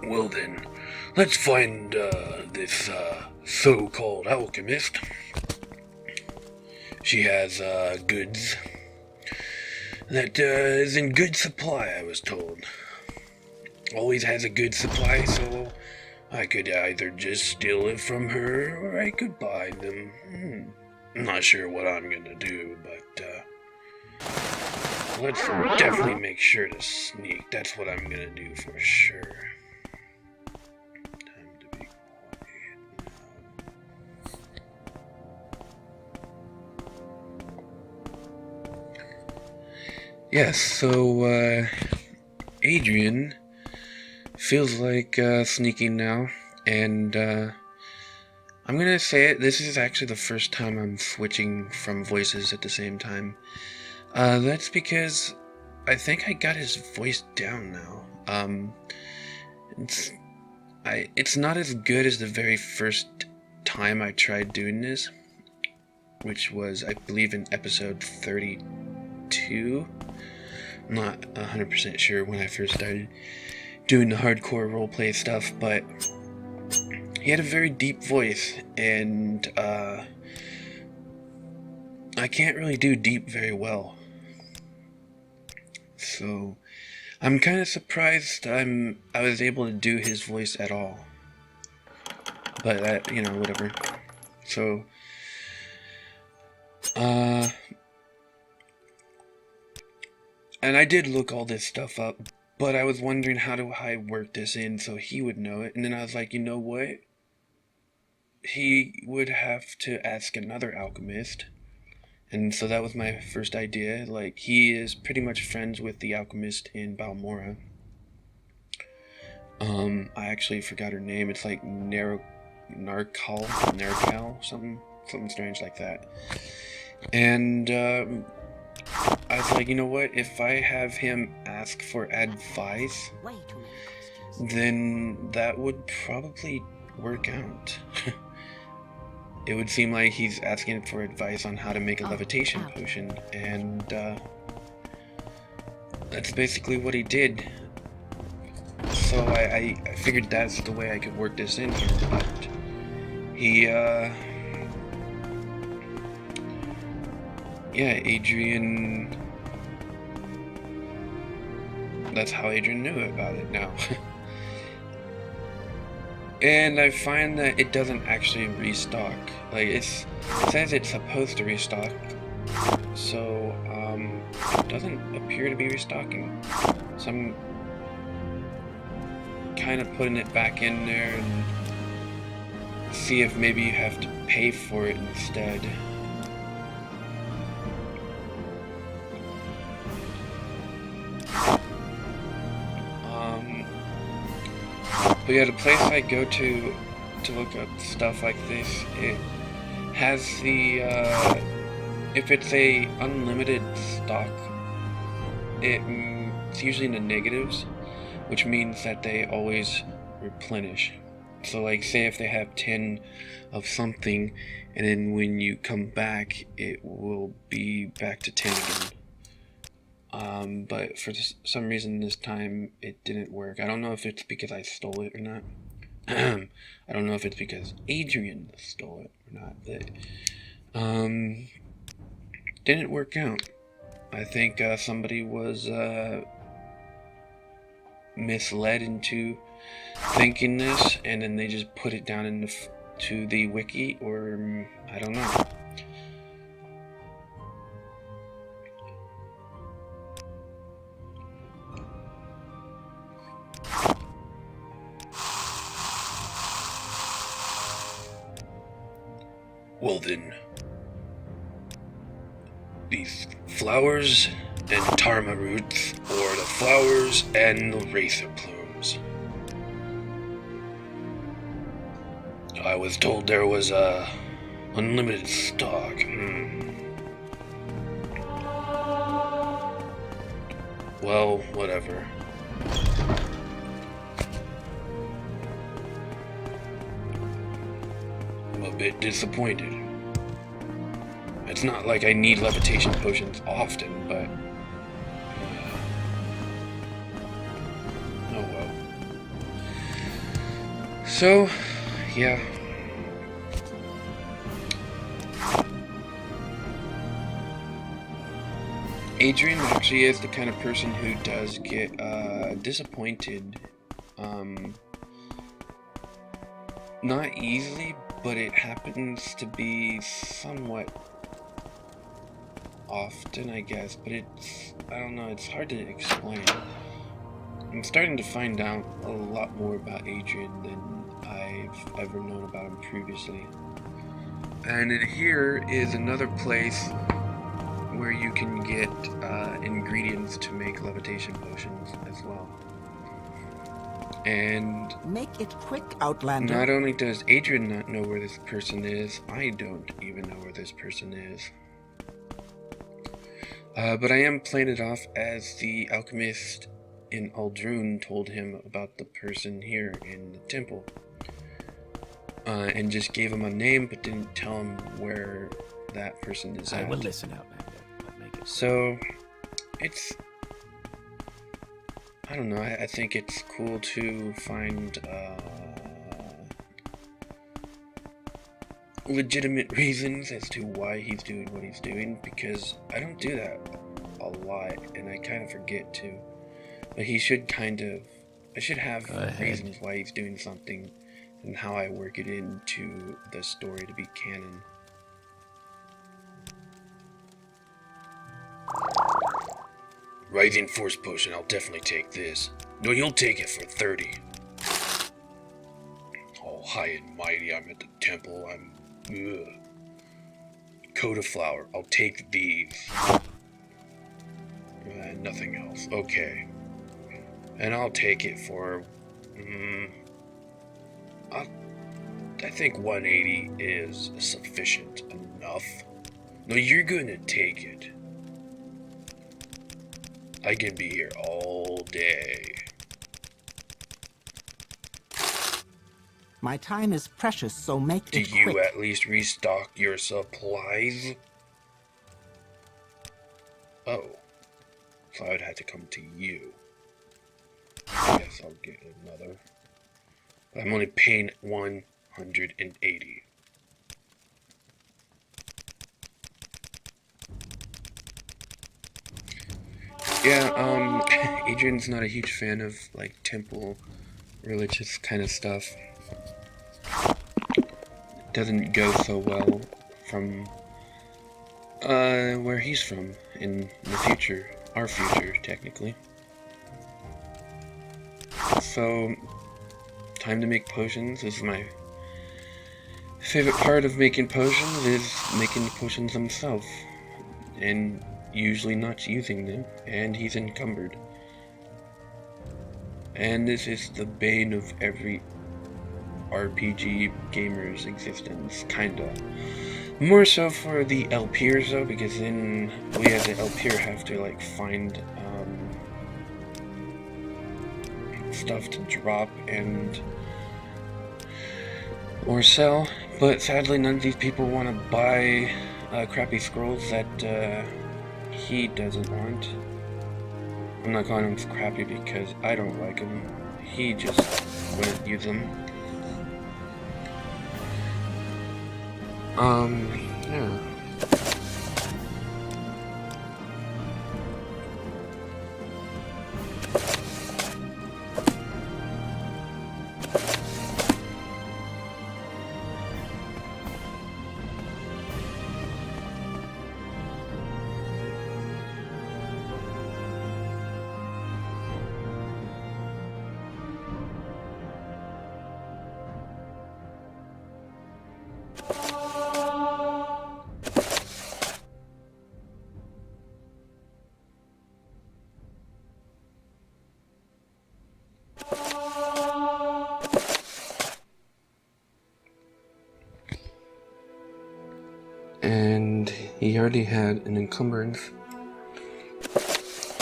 Well then, let's find this so-called alchemist. She has goods that is in good supply, I was told. Always has a good supply, so I could either just steal it from her or I could buy them. I'm not sure what I'm gonna do, but let's definitely make sure to sneak. That's what I'm gonna do for sure. Time to be quiet now. Yes, so Adrian feels like sneaking now, and I'm gonna say it, this is actually the first time I'm switching from voices at the same time. That's because I think I got his voice down now. It's not as good as the very first time I tried doing this, which was, I believe, in episode 32. I'm not 100% sure when I first started doing the hardcore roleplay stuff, but he had a very deep voice, and I can't really do deep very well. So I'm kind of surprised I was able to do his voice at all. But whatever. So and I did look all this stuff up, but I was wondering how do I work this in so he would know it, and then I was like, you know what? He would have to ask another alchemist. And so that was my first idea. Like, he is pretty much friends with the alchemist in Balmora. I actually forgot her name. It's like Narcal, something strange like that. And I was like, you know what? If I have him ask for advice, then that would probably work out. It would seem like he's asking for advice on how to make a levitation potion, and that's basically what he did. So I figured that's the way I could work this in here, but he, Adrian, that's how Adrian knew about it now. And I find that it doesn't actually restock. Like, it says it's supposed to restock, so it doesn't appear to be restocking. So I'm kind of putting it back in there and see if maybe you have to pay for it instead. But yeah, the place I go to look up stuff like this, it has the, if it's a unlimited stock, it's usually in the negatives, which means that they always replenish. So like, say if they have 10 of something, and then when you come back, it will be back to 10 again. But for some reason this time it didn't work. I don't know if it's because I stole it or not. I don't know if it's because Adrian stole it or not, but didn't work out. I think somebody was misled into thinking this, and then they just put it down to the wiki, or I don't know. Well then, these flowers and tarma roots, or the flowers and the racer plumes. I was told there was a unlimited stock. Well, whatever. I'm a bit disappointed. It's not like I need levitation potions often, but oh well. So, yeah. Adrian actually is the kind of person who does get disappointed. Not easily, but it happens to be somewhat often, I guess. But I don't know, it's hard to explain. I'm starting to find out a lot more about Adrian than I've ever known about him previously. And here is another place where you can get ingredients to make levitation potions as well. And make it quick, Outlander. Not only does Adrian not know where this person is, I don't even know where this person is. But I am playing it off as the alchemist in Aldrun told him about the person here in the temple. And just gave him a name, but didn't tell him where that person is at. I will listen, Outlander. But make it. So, I don't know, I think it's cool to find legitimate reasons as to why he's doing what he's doing, because I don't do that a lot, and I kind of forget to. But he should I should have reasons why he's doing something, and how I work it into the story to be canon. Rising Force Potion, I'll definitely take this. No, you'll take it for 30. All high and mighty, I'm at the temple, Coat of Flower, I'll take these. Nothing else, okay. And I'll take it for, I think 180 is sufficient enough. No, you're gonna take it. I can be here all day. My time is precious, so make it quick. Do you at least restock your supplies? Oh. So I would have to come to you. I guess I'll get another. But I'm only paying 180. Yeah, Adrian's not a huge fan of, like, temple, religious kind of stuff. Doesn't go so well from, where he's from in the future. Our future, technically. So, time to make potions. This is my favorite part of making potions, is making the potions themselves. And usually not using them, and he's encumbered. And this is the bane of every RPG gamer's existence, kinda. More so for the LPers though, because then we as an LPer have to like find stuff to drop and or sell, but sadly none of these people want to buy crappy scrolls that he doesn't want. I'm not calling them crappy because I don't like them. He just wouldn't use them. Yeah. And he already had an encumbrance,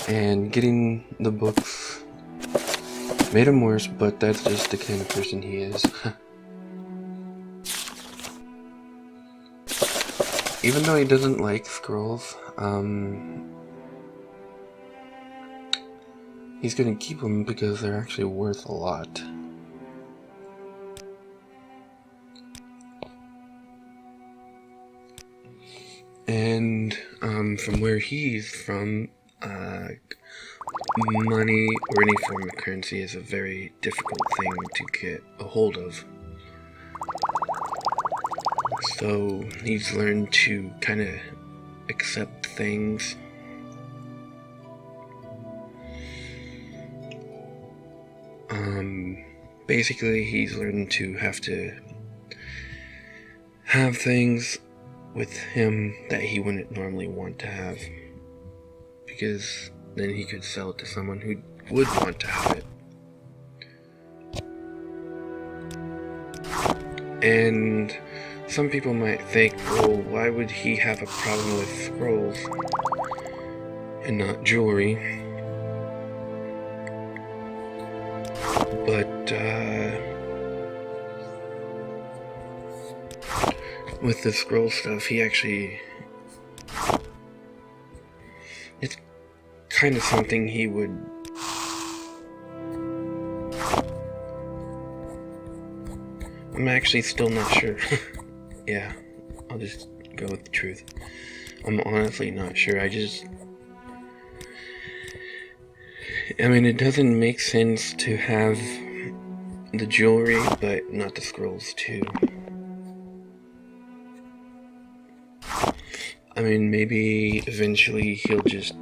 and getting the books made him worse, but that's just the kind of person he is. Even though he doesn't like scrolls, he's gonna keep them because they're actually worth a lot. And from where he's from, money or any form of currency is a very difficult thing to get a hold of. So he's learned to kind of accept things. Basically, he's learned to have things with him that he wouldn't normally want to have, because then he could sell it to someone who would want to have it. And some people might think, well, why would he have a problem with scrolls and not jewelry? But, with the scroll stuff, he actually... It's kind of something he would... I'm actually still not sure. Yeah, I'll just go with the truth. I'm honestly not sure. I mean, it doesn't make sense to have the jewelry, but not the scrolls, too. I mean, maybe eventually he'll just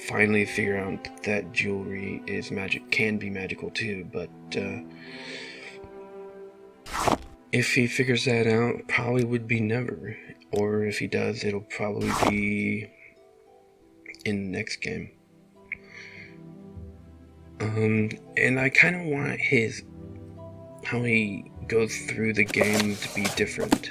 finally figure out that jewelry is can be magical, too, but, if he figures that out, probably would be never. Or if he does, it'll probably be in the next game. And I kind of want how he goes through the game to be different.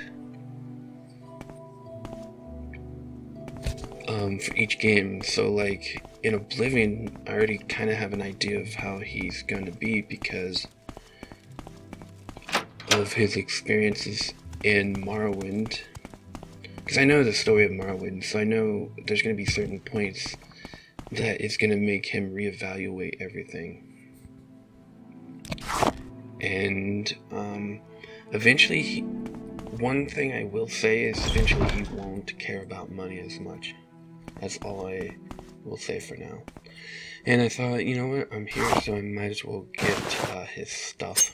For each game. So like, in Oblivion, I already kind of have an idea of how he's going to be because of his experiences in Morrowind. Because I know the story of Morrowind, so I know there's going to be certain points that it's going to make him reevaluate everything. And eventually, one thing I will say is eventually he won't care about money as much. That's all I will say for now. And I thought, you know what, I'm here, so I might as well get his stuff.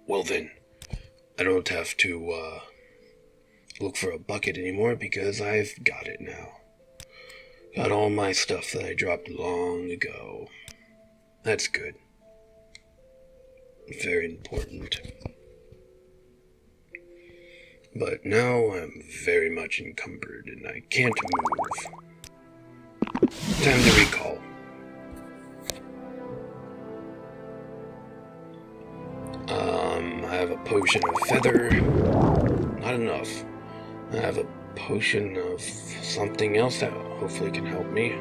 Well then, I don't have to look for a bucket anymore because I've got it now. Got all my stuff that I dropped long ago. That's good. Very important. But now I'm very much encumbered and I can't move. Time to recall. I have a potion of feather. Not enough. I have a potion of something else that hopefully can help me.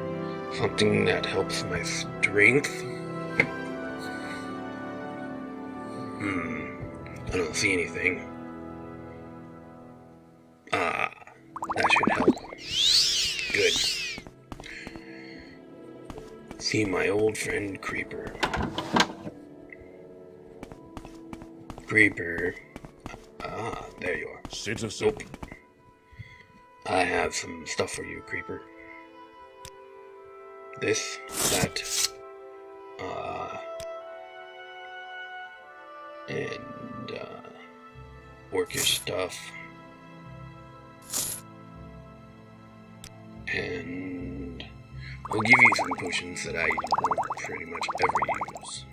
Something that helps my strength. I don't see anything. That should help. Good. See my old friend Creeper. Creeper. There you are. Citizen. Nope. I have some stuff for you, Creeper. This, that, and, orcish stuff. And I'll give you some potions that I won't pretty much ever use.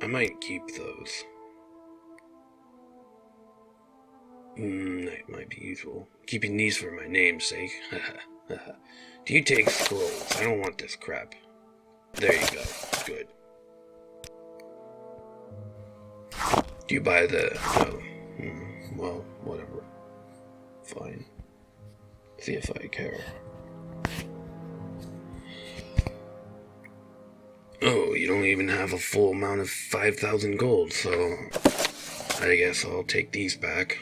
I might keep those. That might be useful. Keeping these for my namesake. Do you take scrolls? I don't want this crap. There you go. Good. Do you buy the... No. Well, whatever. Fine. See if I care. Oh, you don't even have a full amount of 5,000 gold, so I guess I'll take these back.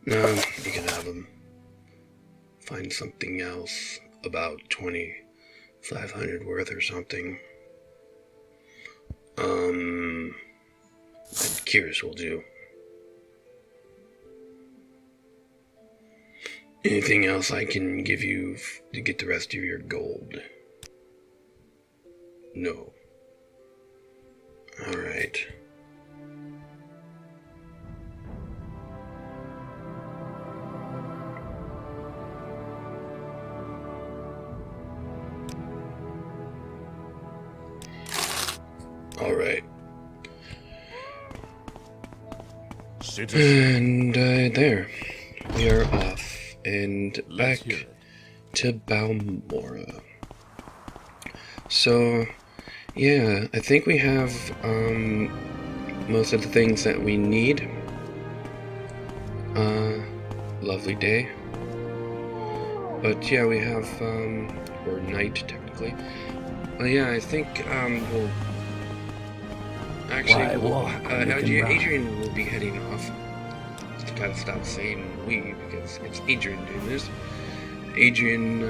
No, you can have them. Find something else. About 20 500 worth or something. Curious will do. Anything else I can give you to get the rest of your gold? No. Alright. Alright. And there. We are off. And back to Balmora. So, yeah, I think we have most of the things that we need. Lovely day. But yeah, we have, or night technically. Yeah, I think we'll actually, Adrian will be heading off. Just gotta stop saying we, because it's Adrian doing this. Adrian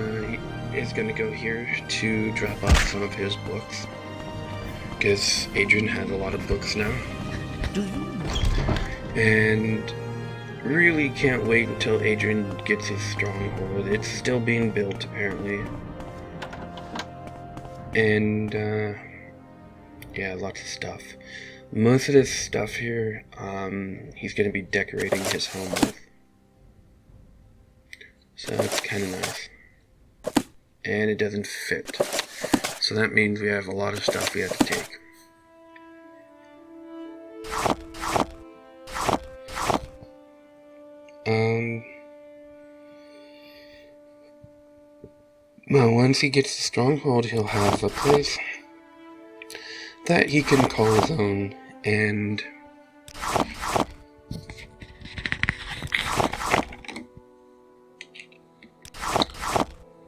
is gonna go here to drop off some of his books, because Adrian has a lot of books now. And really can't wait until Adrian gets his stronghold. It's still being built, apparently. And, yeah, lots of stuff. Most of this stuff here, he's going to be decorating his home with. So it's kind of nice. And it doesn't fit. So that means we have a lot of stuff we have to take. Well, once he gets the stronghold, he'll have a place that he can call his own, and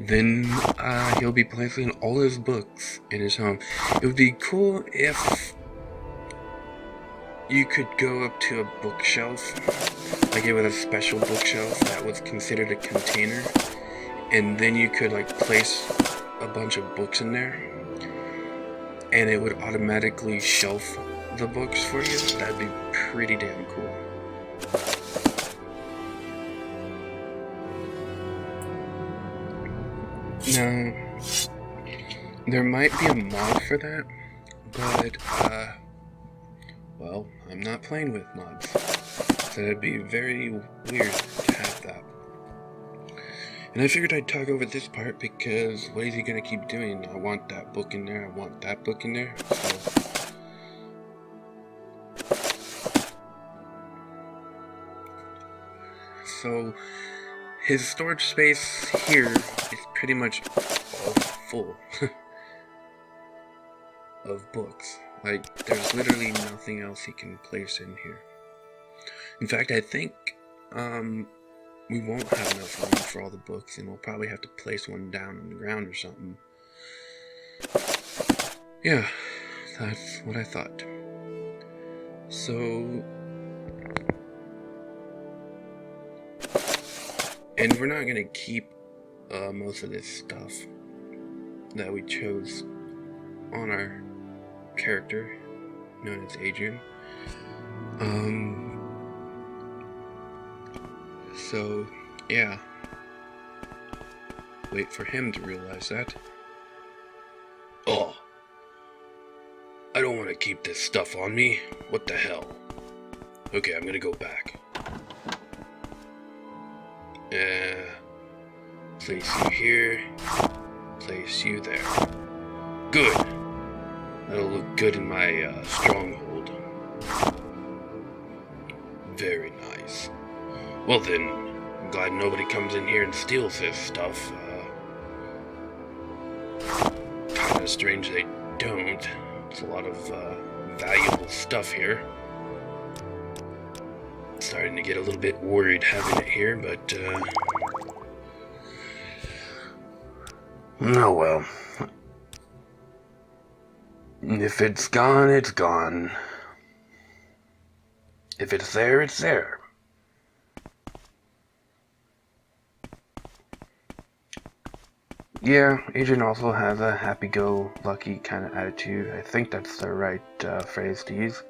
then he'll be placing all his books in his home. It would be cool if you could go up to a bookshelf, like it was a special bookshelf that was considered a container, and then you could like place a bunch of books in there, and it would automatically shelf the books for you. That'd be pretty damn cool. Now, there might be a mod for that, but, well, I'm not playing with mods, so it'd be very weird to have that. And I figured I'd talk over this part because what is he gonna keep doing? I want that book in there, I want that book in there, so his storage space here is pretty much all full of books. Like, there's literally nothing else he can place in here. In fact, I think, we won't have enough room for all the books, and we'll probably have to place one down on the ground or something. Yeah, that's what I thought. So, and we're not gonna keep most of this stuff that we chose on our character, known as Adrian. So, yeah. Wait for him to realize that. Oh. I don't want to keep this stuff on me. What the hell? Okay, I'm gonna go back. Place you here. Place you there. Good. That'll look good in my stronghold. Very nice. Well then, I'm glad nobody comes in here and steals this stuff. Kinda strange they don't. It's a lot of valuable stuff here. Starting to get a little bit worried having it here, but oh well. If it's gone, it's gone. If it's there, it's there. Yeah, Adrian also has a happy-go-lucky kind of attitude. I think that's the right phrase to use.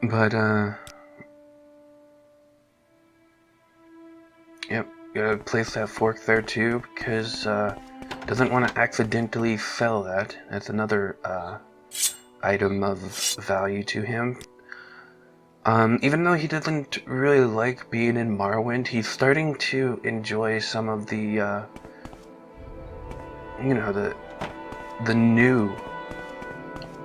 But, yep, gotta place that fork there too, because, doesn't want to accidentally sell that. That's another, item of value to him. Even though he doesn't really like being in Morrowind, he's starting to enjoy some of the, you know, the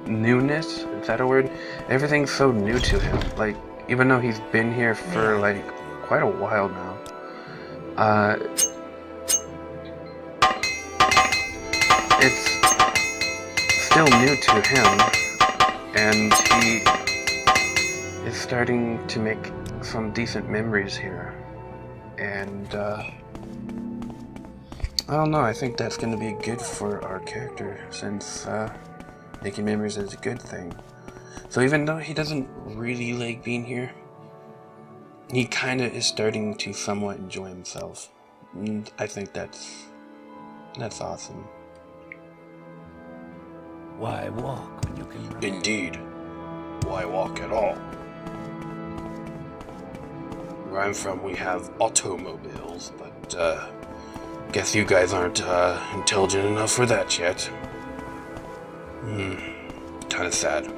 newness, is that a word? Everything's so new to him. Like, even though he's been here for, like, quite a while now. It's still new to him, and he is starting to make some decent memories here. And, I don't know, I think that's going to be good for our character, since, making memories is a good thing. So even though he doesn't really like being here, he kind of is starting to somewhat enjoy himself. And I think that's awesome. Why walk when you can run? Indeed. Why walk at all? Where I'm from, we have automobiles, but, guess you guys aren't, intelligent enough for that yet. Kinda sad.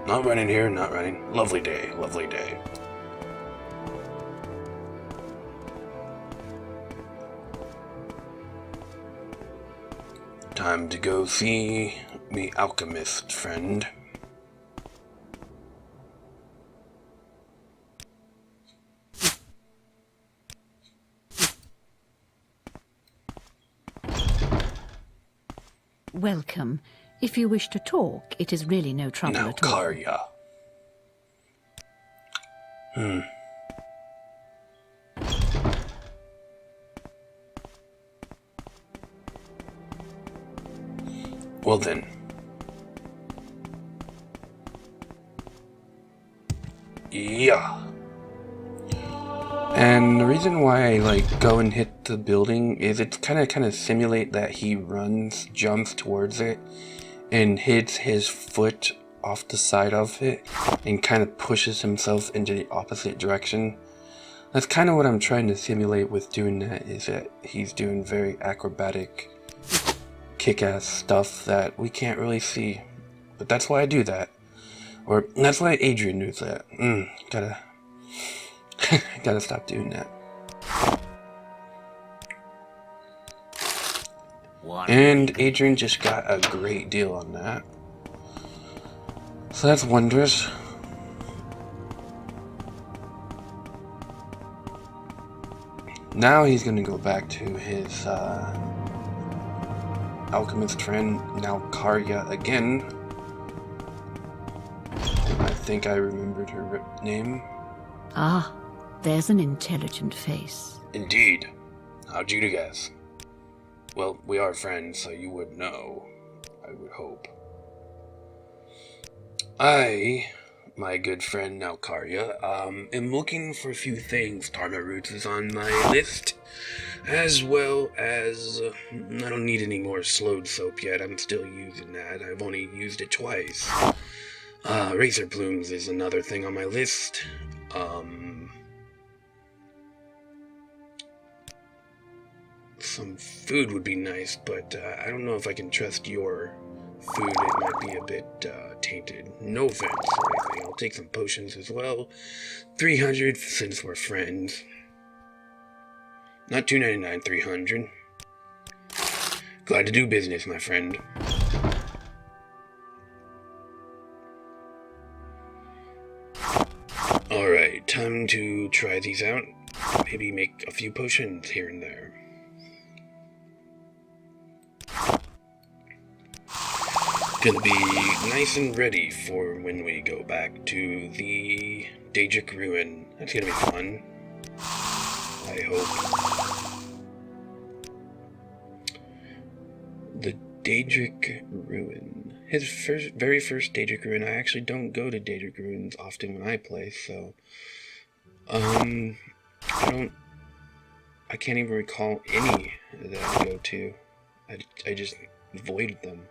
Not running here, not running. Lovely day, lovely day. Time to go see the alchemist friend. Welcome. If you wish to talk, it is really no trouble Now, at all. Karya. Well then. Yeah. And the reason why I go and hit the building is it's kind of simulate that he jumps towards it, and hits his foot off the side of it, and kind of pushes himself into the opposite direction. That's kind of what I'm trying to simulate with doing that, is that he's doing very acrobatic, kick-ass stuff that we can't really see. But that's why I do that. Or, that's why Adrian does that. Gotta stop doing that. And Adrian just got a great deal on that. So that's wondrous. Now he's gonna go back to his alchemist friend, now Karya again. I think I remembered her name. Ah, there's an intelligent face. Indeed. How'd you guess? Well, we are friends, so you would know. I would hope. I, my good friend now Karya, am looking for a few things. Tarma Roots is on my list, as well as, I don't need any more slowed soap yet. I'm still using that. I've only used it twice. Razor Plumes is another thing on my list. Some food would be nice, but I don't know if I can trust your food. It might be a bit tainted. No offense or anything. I'll take some potions as well. 300 since we're friends. Not $2.99, 300. Glad to do business, my friend. Alright, time to try these out. Maybe make a few potions here and there. Gonna be nice and ready for when we go back to the Daedric Ruin. That's gonna be fun. I hope. The Daedric Ruin. His very first Daedric Ruin. I actually don't go to Daedric Ruins often when I play, so I don't I can't even recall any that I go to. I just avoided them.